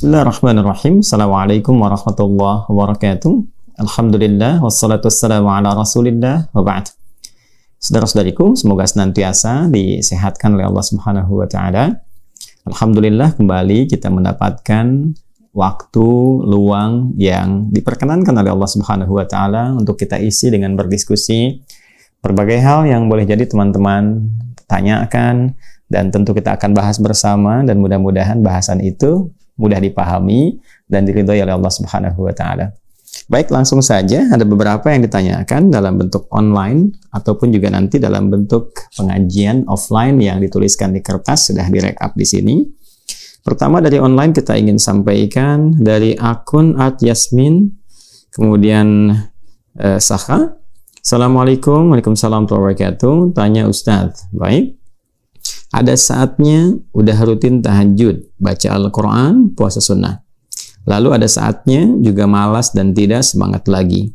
Bismillahirrahmanirrahim. Assalamualaikum warahmatullahi wabarakatuh. Alhamdulillah, wassalatu wassalamu ala rasulillah, wa ba'd. Saudara-saudariku, semoga senantiasa disehatkan oleh Allah Subhanahu wa Ta'ala. Alhamdulillah, kembali kita mendapatkan waktu luang yang diperkenankan oleh Allah Subhanahu wa Ta'ala untuk kita isi dengan berdiskusi berbagai hal yang boleh jadi teman-teman tanyakan, dan tentu kita akan bahas bersama, dan mudah-mudahan bahasan itu mudah dipahami dan diridhoi oleh Allah Subhanahu wa Ta'ala. Baik, langsung saja, ada beberapa yang ditanyakan dalam bentuk online ataupun juga nanti dalam bentuk pengajian offline yang dituliskan di kertas, sudah direkap di sini. Pertama dari online kita ingin sampaikan dari akun @yasmin, kemudian Saka. Assalamualaikum, waalaikumsalam warahmatullahi wabarakatuh. Tanya Ustadz, baik. Ada saatnya udah rutin tahajud, baca Al-Quran, puasa sunnah. Lalu ada saatnya juga malas dan tidak semangat lagi.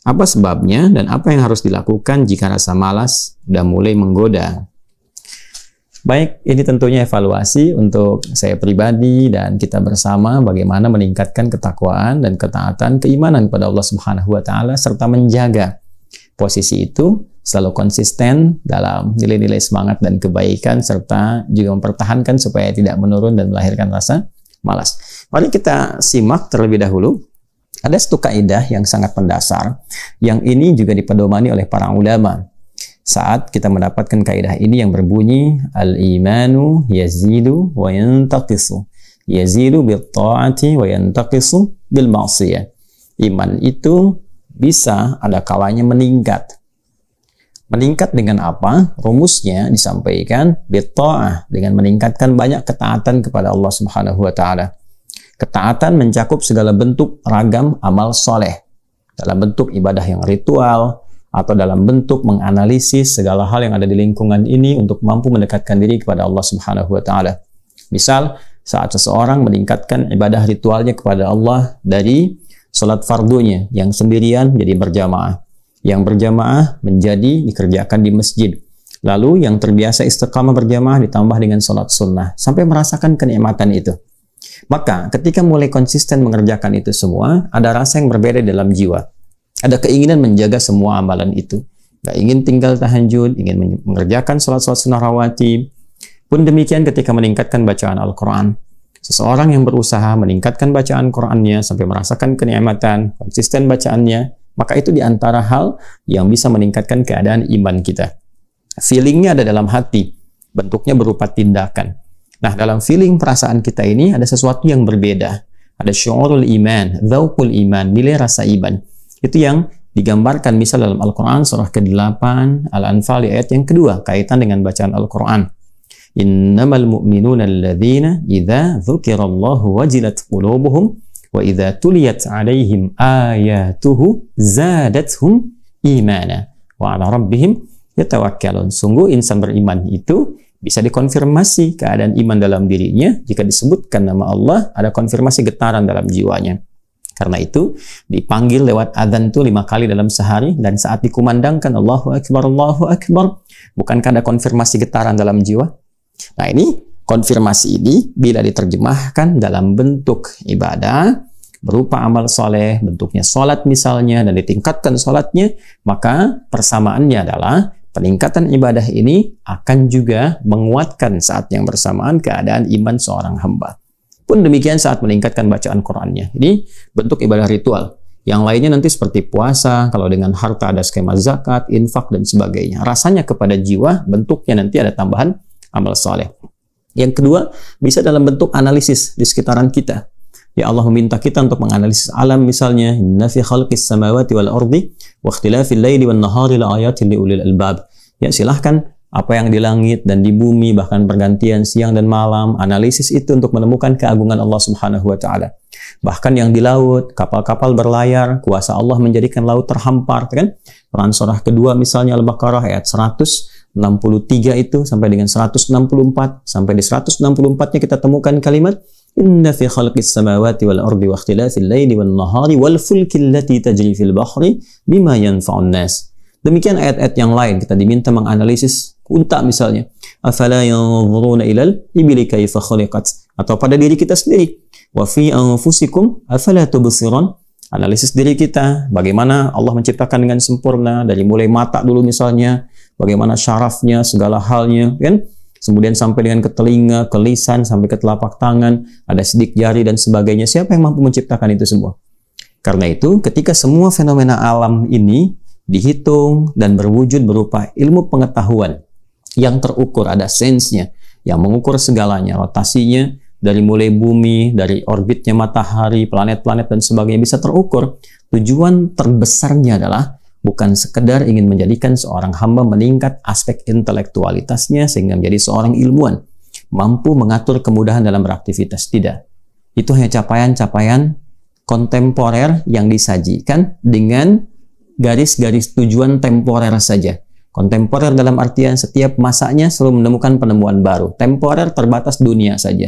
Apa sebabnya dan apa yang harus dilakukan jika rasa malas udah mulai menggoda? Baik, ini tentunya evaluasi untuk saya pribadi dan kita bersama bagaimana meningkatkan ketakwaan dan ketaatan keimanan kepada Allah Subhanahu wa Ta'ala serta menjaga posisi itu selalu konsisten dalam nilai-nilai semangat dan kebaikan, serta juga mempertahankan supaya tidak menurun dan melahirkan rasa malas. Mari kita simak terlebih dahulu. Ada satu kaidah yang sangat mendasar, yang ini juga dipedomani oleh para ulama. Saat kita mendapatkan kaidah ini yang berbunyi, al-imanu yazidu wa yantaqisu. Yazidu bil ta'ati wa yantaqisu bil ma'siyah. Iman itu bisa ada kalanya meningkat. Meningkat dengan apa? Rumusnya disampaikan bitta'ah, dengan meningkatkan banyak ketaatan kepada Allah Subhanahu wa Ta'ala. Ketaatan mencakup segala bentuk ragam amal soleh, dalam bentuk ibadah yang ritual atau dalam bentuk menganalisis segala hal yang ada di lingkungan ini untuk mampu mendekatkan diri kepada Allah Subhanahu wa Ta'ala. Misal, saat seseorang meningkatkan ibadah ritualnya kepada Allah dari salat fardunya yang sendirian jadi berjamaah, yang berjamaah menjadi dikerjakan di masjid. Lalu yang terbiasa istiqamah berjamaah ditambah dengan sholat sunnah, sampai merasakan kenikmatan itu. Maka ketika mulai konsisten mengerjakan itu semua, ada rasa yang berbeda dalam jiwa. Ada keinginan menjaga semua amalan itu. Gak ingin tinggal tahajud, ingin mengerjakan sholat-sholat sunnah rawatib. Pun demikian ketika meningkatkan bacaan Al-Quran. Seseorang yang berusaha meningkatkan bacaan Qurannya sampai merasakan kenikmatan, konsisten bacaannya, maka itu diantara hal yang bisa meningkatkan keadaan iman kita. Feelingnya ada dalam hati, bentuknya berupa tindakan. Nah, dalam feeling perasaan kita ini ada sesuatu yang berbeda. Ada syu'urul iman, dzauqul iman, nilai rasa iman. Itu yang digambarkan misal dalam Al-Quran surah ke-8 Al-Anfal ayat yang kedua, kaitan dengan bacaan Al-Quran. Innamal mu'minuna alladzina idza dzukirallahu wajilat qulubuhum wa idza tuliyat 'alaihim ayatuhu zadatuhum imana wa 'ala rabbihim yatawakkalun. Sungguh insan beriman itu bisa dikonfirmasi keadaan iman dalam dirinya jika disebutkan nama Allah, ada konfirmasi getaran dalam jiwanya. Karena itu dipanggil lewat adzan itu 5 kali dalam sehari, dan saat dikumandangkan Allahu Akbar, bukankah ada konfirmasi getaran dalam jiwa? Nah, ini konfirmasi ini bila diterjemahkan dalam bentuk ibadah berupa amal soleh, bentuknya sholat misalnya, dan ditingkatkan sholatnya, maka persamaannya adalah peningkatan ibadah ini akan juga menguatkan saat yang bersamaan keadaan iman seorang hamba. Pun demikian saat meningkatkan bacaan Qurannya. Ini bentuk ibadah ritual. Yang lainnya nanti seperti puasa, kalau dengan harta ada skema zakat, infak, dan sebagainya. Rasanya kepada jiwa, bentuknya nanti ada tambahan amal soleh. Yang kedua, bisa dalam bentuk analisis di sekitaran kita. Ya Allah meminta kita untuk menganalisis alam misalnya, inna fi khalqis samawati wal ardi wa ikhtilafil laili wan nahari la ayatin li ulil albab. Ya, silahkan apa yang di langit dan di bumi, bahkan pergantian siang dan malam, analisis itu untuk menemukan keagungan Allah Subhanahu wa Ta'ala. Bahkan yang di laut, kapal-kapal berlayar, kuasa Allah menjadikan laut terhampar, kan? Quran surah kedua misalnya Al-Baqarah ayat 163 itu sampai dengan 164, sampai di 164-nya kita temukan kalimat inna fi khalqis samawati wal ardi wa ikhtilafil laili wan nahari wal fulki allati tajri fil bahri bima yanfa'un nas. Demikian ayat-ayat yang lain kita diminta menganalisis unta misalnya. Afala yanzuruna ilal ibili kaifa khuliqat atau pada diri kita sendiri. Wa fi anfusikum afala tubsirun. Analisis diri kita, bagaimana Allah menciptakan dengan sempurna, dari mulai mata dulu misalnya, bagaimana syarafnya, segala halnya, kan? Kemudian sampai dengan ke telinga, ke lisan, sampai ke telapak tangan, ada sidik jari dan sebagainya. Siapa yang mampu menciptakan itu semua? Karena itu, ketika semua fenomena alam ini dihitung dan berwujud berupa ilmu pengetahuan yang terukur, ada sensenya, yang mengukur segalanya, rotasinya, dari mulai bumi, dari orbitnya matahari, planet-planet dan sebagainya bisa terukur. Tujuan terbesarnya adalah bukan sekedar ingin menjadikan seorang hamba meningkat aspek intelektualitasnya sehingga menjadi seorang ilmuwan, mampu mengatur kemudahan dalam beraktivitas. Tidak. Itu hanya capaian-capaian kontemporer yang disajikan dengan garis-garis tujuan temporer saja. Kontemporer dalam artian setiap masanya selalu menemukan penemuan baru. Temporer terbatas dunia saja.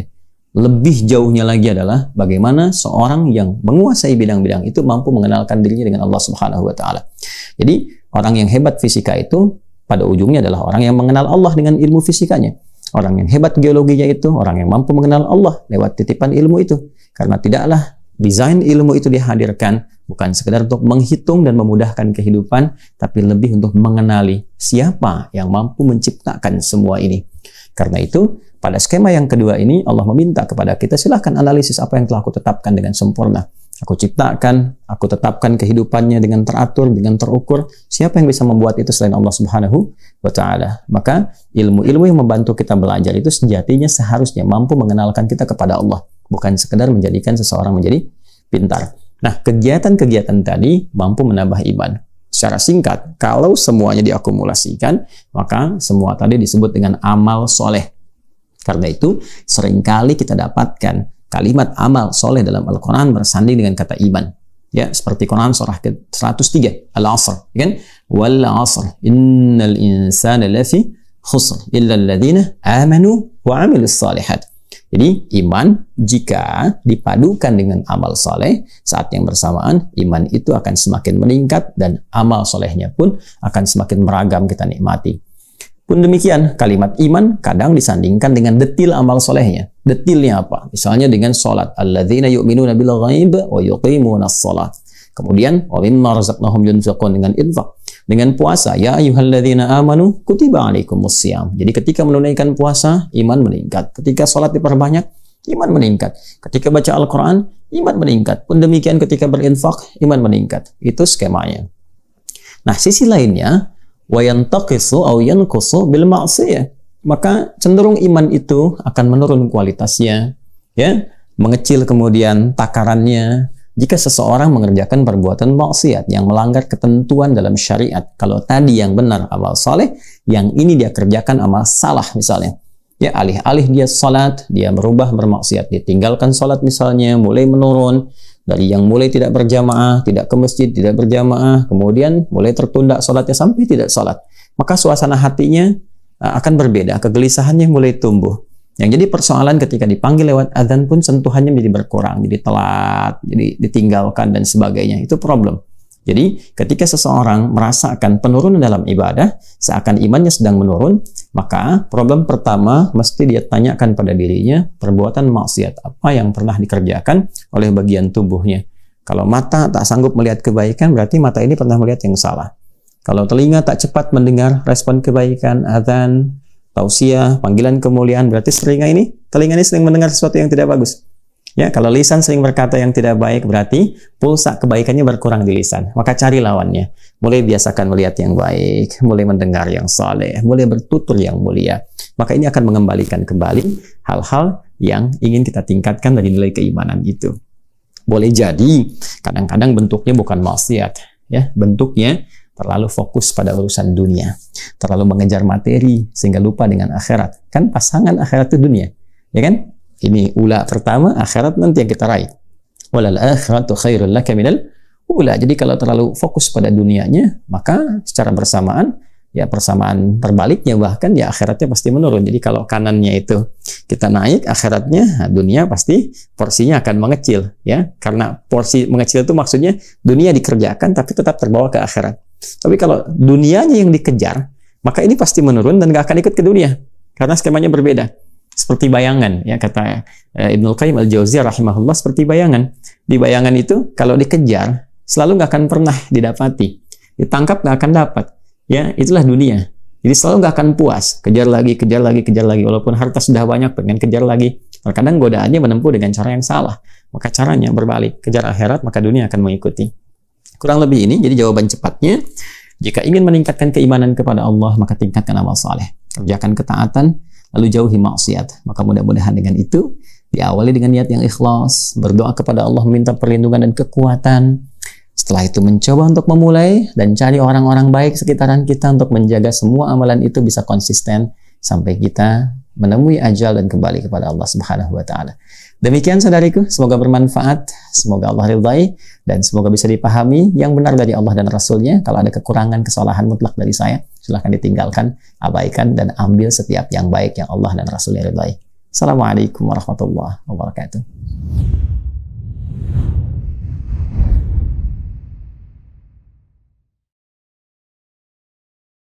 Lebih jauhnya lagi adalah bagaimana seorang yang menguasai bidang-bidang itu mampu mengenalkan dirinya dengan Allah Subhanahu wa taala. Jadi, orang yang hebat fisika itu pada ujungnya adalah orang yang mengenal Allah dengan ilmu fisikanya. Orang yang hebat geologinya itu orang yang mampu mengenal Allah lewat titipan ilmu itu. Karena tidaklah desain ilmu itu dihadirkan bukan sekedar untuk menghitung dan memudahkan kehidupan, tapi lebih untuk mengenali siapa yang mampu menciptakan semua ini. Karena itu, pada skema yang kedua ini, Allah meminta kepada kita, silahkan analisis apa yang telah aku tetapkan dengan sempurna. Aku ciptakan, aku tetapkan kehidupannya dengan teratur, dengan terukur. Siapa yang bisa membuat itu selain Allah Subhanahu wa ta'ala? Maka ilmu-ilmu yang membantu kita belajar itu sejatinya seharusnya mampu mengenalkan kita kepada Allah. Bukan sekedar menjadikan seseorang menjadi pintar. Nah, kegiatan-kegiatan tadi mampu menambah iman. Secara singkat, kalau semuanya diakumulasikan, maka semua tadi disebut dengan amal soleh. Karena itu, seringkali kita dapatkan kalimat amal soleh dalam Al-Quran bersanding dengan kata iman. Ya, seperti Quran surah ke-103, Al-Asr. Kan? Wal asr, innal insana lafi khusr, illa alladhina amanu wa amilus salihat. Jadi, iman jika dipadukan dengan amal soleh, saat yang bersamaan, iman itu akan semakin meningkat dan amal solehnya pun akan semakin beragam kita nikmati. Pun demikian, kalimat iman kadang disandingkan dengan detil amal solehnya. Detilnya apa? Misalnya dengan sholat. Alladzina yu'minuna bil ghaib wa yuqimuna sholat. Kemudian, wa mimma razaqnahum yunfiqun, dengan infak. Dengan puasa, ya ayyuhalladzina amanu kutiba alaikumus syiyam. Jadi ketika menunaikan puasa, iman meningkat. Ketika sholat diperbanyak, iman meningkat. Ketika baca Al-Quran, iman meningkat. Pun demikian ketika berinfak, iman meningkat. Itu skemanya. Nah, sisi lainnya, wa yantaqisu aw yanqusu bil ma'siyah, maka cenderung iman itu akan menurun kualitasnya, ya, mengecil kemudian takarannya jika seseorang mengerjakan perbuatan maksiat yang melanggar ketentuan dalam syariat. Kalau tadi yang benar amal saleh, yang ini dia kerjakan amal salah misalnya. Ya, alih-alih dia salat, dia berubah bermaksiat, dia tinggalkan salat misalnya, mulai menurun. Dari yang mulai tidak berjamaah, tidak ke masjid, tidak berjamaah, kemudian mulai tertunda sholatnya sampai tidak sholat. Maka suasana hatinya akan berbeda, kegelisahannya mulai tumbuh. Yang jadi persoalan ketika dipanggil lewat adzan pun sentuhannya menjadi berkurang, jadi telat, jadi ditinggalkan dan sebagainya. Itu problem. Jadi ketika seseorang merasakan penurunan dalam ibadah, seakan imannya sedang menurun, maka problem pertama mesti dia tanyakan pada dirinya, perbuatan maksiat apa yang pernah dikerjakan oleh bagian tubuhnya. Kalau mata tak sanggup melihat kebaikan, berarti mata ini pernah melihat yang salah. Kalau telinga tak cepat mendengar respon kebaikan, adzan, tausiah, panggilan kemuliaan, berarti telinga ini sering mendengar sesuatu yang tidak bagus. Ya, kalau lisan sering berkata yang tidak baik, berarti pulsa kebaikannya berkurang di lisan. Maka cari lawannya. Mulai biasakan melihat yang baik, mulai mendengar yang saleh, mulai bertutur yang mulia. Maka ini akan mengembalikan kembali hal-hal yang ingin kita tingkatkan dari nilai keimanan itu. Boleh jadi kadang-kadang bentuknya bukan maksiat, ya, bentuknya terlalu fokus pada urusan dunia, terlalu mengejar materi sehingga lupa dengan akhirat. Kan pasangan akhirat itu dunia, ya kan? Ini ula pertama, akhirat nanti yang kita raih. Walal akhiratu khairul laka minal ula. Jadi kalau terlalu fokus pada dunianya, maka secara bersamaan, ya persamaan terbaliknya bahkan ya akhiratnya pasti menurun. Jadi kalau kanannya itu kita naik, akhiratnya, dunia pasti porsinya akan mengecil, ya. Karena porsi mengecil itu maksudnya dunia dikerjakan tapi tetap terbawa ke akhirat. Tapi kalau dunianya yang dikejar, maka ini pasti menurun dan gak akan ikut ke dunia. Karena skemanya berbeda. seperti bayangan, ya kata Ibnul Qayyim Al-Jauziyah rahimahullah, seperti bayangan. Di bayangan itu kalau dikejar selalu nggak akan pernah didapati, ditangkap nggak akan dapat. Ya, itulah dunia. Jadi selalu nggak akan puas, kejar lagi, kejar lagi, kejar lagi. Walaupun harta sudah banyak, pengen kejar lagi. Terkadang godaannya menempuh dengan cara yang salah. Maka caranya berbalik, kejar akhirat, maka dunia akan mengikuti. Kurang lebih ini, jadi jawaban cepatnya, jika ingin meningkatkan keimanan kepada Allah, maka tingkatkan amal saleh. Kerjakan ketaatan, lalu jauhi maksiat. Maka mudah-mudahan dengan itu, diawali dengan niat yang ikhlas, berdoa kepada Allah, meminta perlindungan dan kekuatan. Setelah itu mencoba untuk memulai dan cari orang-orang baik sekitaran kita untuk menjaga semua amalan itu bisa konsisten sampai kita menemui ajal dan kembali kepada Allah Subhanahu wa taala. Demikian saudariku, semoga bermanfaat, semoga Allah ridhai, dan semoga bisa dipahami yang benar dari Allah dan Rasulnya. Kalau ada kekurangan, kesalahan mutlak dari saya, silahkan ditinggalkan, abaikan, dan ambil setiap yang baik yang Allah dan Rasulnya ridhai. Assalamualaikum warahmatullahi wabarakatuh.